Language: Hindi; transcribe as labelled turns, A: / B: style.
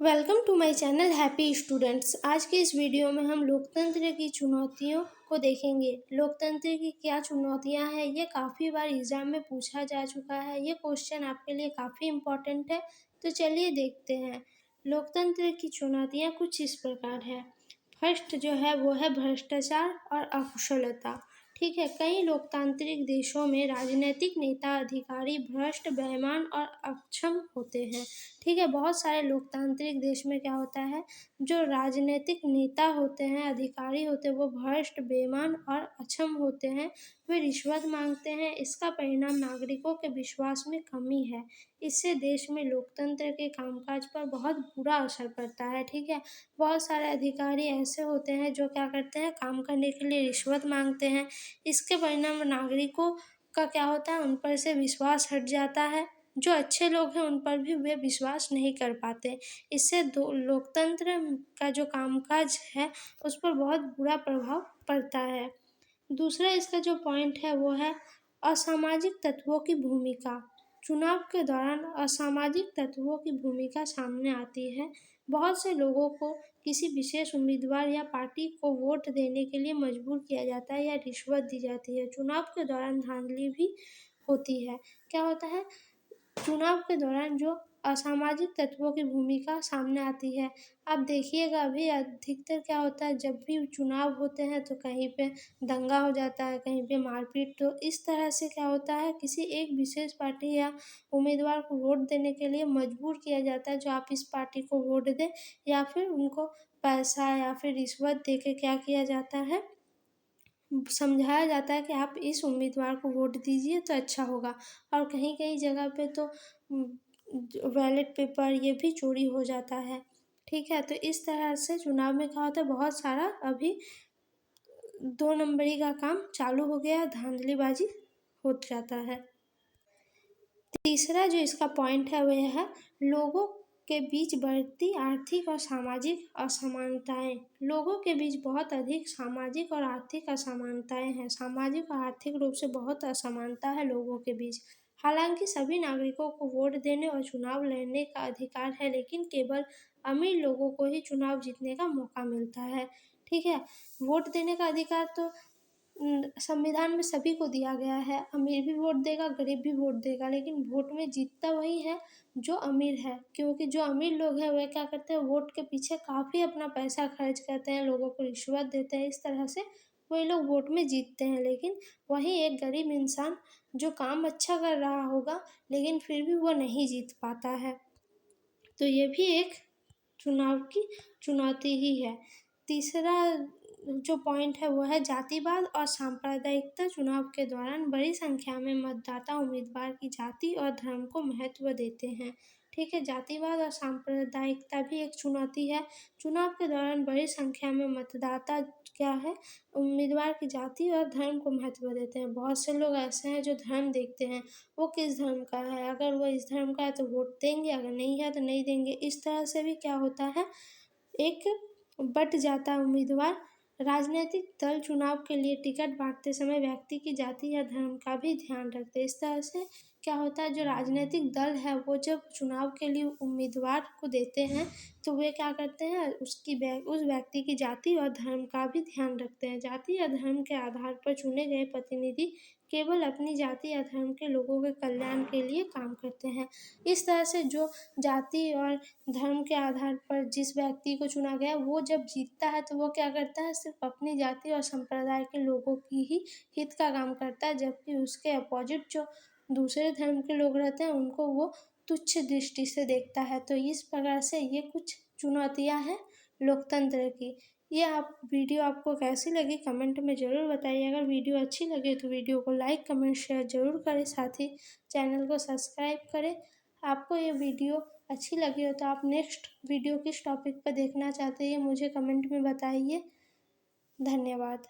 A: Welcome to my channel happy students. आज के इस वीडियो में हम लोकतंत्र की चुनौतियों को देखेंगे। लोकतंत्र की क्या चुनौतियां हैं, ये काफ़ी बार एग्जाम में पूछा जा चुका है। ये क्वेश्चन आपके लिए काफ़ी इम्पोर्टेंट है, तो चलिए देखते हैं। लोकतंत्र की चुनौतियां कुछ इस प्रकार है। फर्स्ट जो है वो है भ्रष्टाचार और अकुशलता। ठीक है, कई लोकतांत्रिक देशों में राजनीतिक नेता अधिकारी भ्रष्ट, बेईमान और अक्षम होते हैं। ठीक है, बहुत सारे लोकतांत्रिक देश में क्या होता है, जो राजनीतिक नेता होते हैं, अधिकारी होते हैं, वो भ्रष्ट, बेईमान और अक्षम होते हैं। वे रिश्वत मांगते हैं। इसका परिणाम नागरिकों के विश्वास में कमी है। इससे देश में लोकतंत्र के कामकाज पर बहुत बुरा असर पड़ता है। ठीक है, बहुत सारे अधिकारी ऐसे होते हैं जो क्या करते हैं, काम करने के लिए रिश्वत मांगते हैं। इसके परिणाम नागरिकों का क्या होता है, उन पर से विश्वास हट जाता है। जो अच्छे लोग हैं उन पर भी वे विश्वास नहीं कर पाते। इससे लोकतंत्र का जो कामकाज है उस पर बहुत बुरा प्रभाव पड़ता है। दूसरा इसका जो पॉइंट है वो है असामाजिक तत्वों की भूमिका। चुनाव के दौरान असामाजिक तत्वों की भूमिका सामने आती है। बहुत से लोगों को किसी विशेष उम्मीदवार या पार्टी को वोट देने के लिए मजबूर किया जाता है या रिश्वत दी जाती है। चुनाव के दौरान धांधली भी होती है। क्या होता है, चुनाव के दौरान जो असामाजिक तत्वों की भूमिका सामने आती है। आप देखिएगा अभी अधिकतर क्या होता है, जब भी चुनाव होते हैं तो कहीं पे दंगा हो जाता है, कहीं पे मारपीट। तो इस तरह से क्या होता है, किसी एक विशेष पार्टी या उम्मीदवार को वोट देने के लिए मजबूर किया जाता है, जो आप इस पार्टी को वोट दें, या फिर उनको पैसा या फिर रिश्वत दे के क्या किया जाता है, समझाया जाता है कि आप इस उम्मीदवार को वोट दीजिए तो अच्छा होगा। और कहीं कहीं जगह पे तो बैलेट पेपर ये भी चोरी हो जाता है। ठीक है, तो इस तरह से चुनाव में क्या होता है, बहुत सारा अभी 2 नंबरी का काम चालू हो गया, धांधलीबाजी हो जाता है। तीसरा जो इसका पॉइंट है वह है लोगों के बीच बढ़ती आर्थिक और सामाजिक असमानताएं। लोगों के बीच बहुत अधिक सामाजिक और आर्थिक असमानताएं हैं। सामाजिक और आर्थिक रूप से बहुत असमानता है लोगों के बीच। हालांकि सभी नागरिकों को वोट देने और चुनाव लड़ने का अधिकार है, लेकिन केवल अमीर लोगों को ही चुनाव जीतने का मौका मिलता है। ठीक है, वोट देने का अधिकार तो संविधान में सभी को दिया गया है। अमीर भी वोट देगा, गरीब भी वोट देगा, लेकिन वोट में जीतता वही है जो अमीर है। क्योंकि जो अमीर लोग हैं वे क्या करते हैं, वोट के पीछे काफ़ी अपना पैसा खर्च करते हैं, लोगों को रिश्वत देते हैं। इस तरह से वही लोग वोट में जीतते हैं। लेकिन वहीं एक गरीब इंसान जो काम अच्छा कर रहा होगा लेकिन फिर भी वो नहीं जीत पाता है। तो ये भी एक चुनाव की चुनौती ही है। तीसरा जो पॉइंट है वो है जातिवाद और सांप्रदायिकता। चुनाव के दौरान बड़ी संख्या में मतदाता उम्मीदवार की जाति और धर्म को महत्व देते हैं। ठीक है, जातिवाद और सांप्रदायिकता भी एक चुनौती है। चुनाव के दौरान बड़ी संख्या में मतदाता क्या है, उम्मीदवार की जाति और धर्म को महत्व देते हैं। बहुत से लोग ऐसे हैं जो धर्म देखते हैं, वो किस धर्म का है, अगर वो इस धर्म का है तो वोट देंगे, अगर नहीं है तो नहीं देंगे। इस तरह से भी क्या होता है, एक बट जाता है उम्मीदवार। राजनीतिक दल चुनाव के लिए टिकट बांटते समय व्यक्ति की जाति या धर्म का भी ध्यान रखते हैं। इस तरह से क्या होता है, जो राजनीतिक दल है वो जब चुनाव के लिए उम्मीदवार को देते हैं तो वे क्या करते हैं, उस व्यक्ति की जाति और धर्म का भी ध्यान रखते हैं। जाति या धर्म के आधार पर चुने गए प्रतिनिधि केवल अपनी जाति या धर्म के लोगों के कल्याण के लिए काम करते हैं। इस तरह से जो जाति और धर्म के आधार पर जिस व्यक्ति को चुना गया वो जब जीतता है तो वो क्या करता है, सिर्फ अपनी जाति और संप्रदाय के लोगों की ही हित का काम करता है, जबकि उसके अपोजिट जो दूसरे धर्म के लोग रहते हैं उनको वो तुच्छ दृष्टि से देखता है। तो इस प्रकार से ये कुछ चुनौतियां हैं लोकतंत्र की। ये वीडियो आपको कैसी लगी कमेंट में ज़रूर बताइए। अगर वीडियो अच्छी लगे तो वीडियो को लाइक, कमेंट, शेयर ज़रूर करें। साथ ही चैनल को सब्सक्राइब करें। आपको ये वीडियो अच्छी लगी हो तो आप नेक्स्ट वीडियो किस टॉपिक पर देखना चाहते हैं मुझे कमेंट में बताइए। धन्यवाद।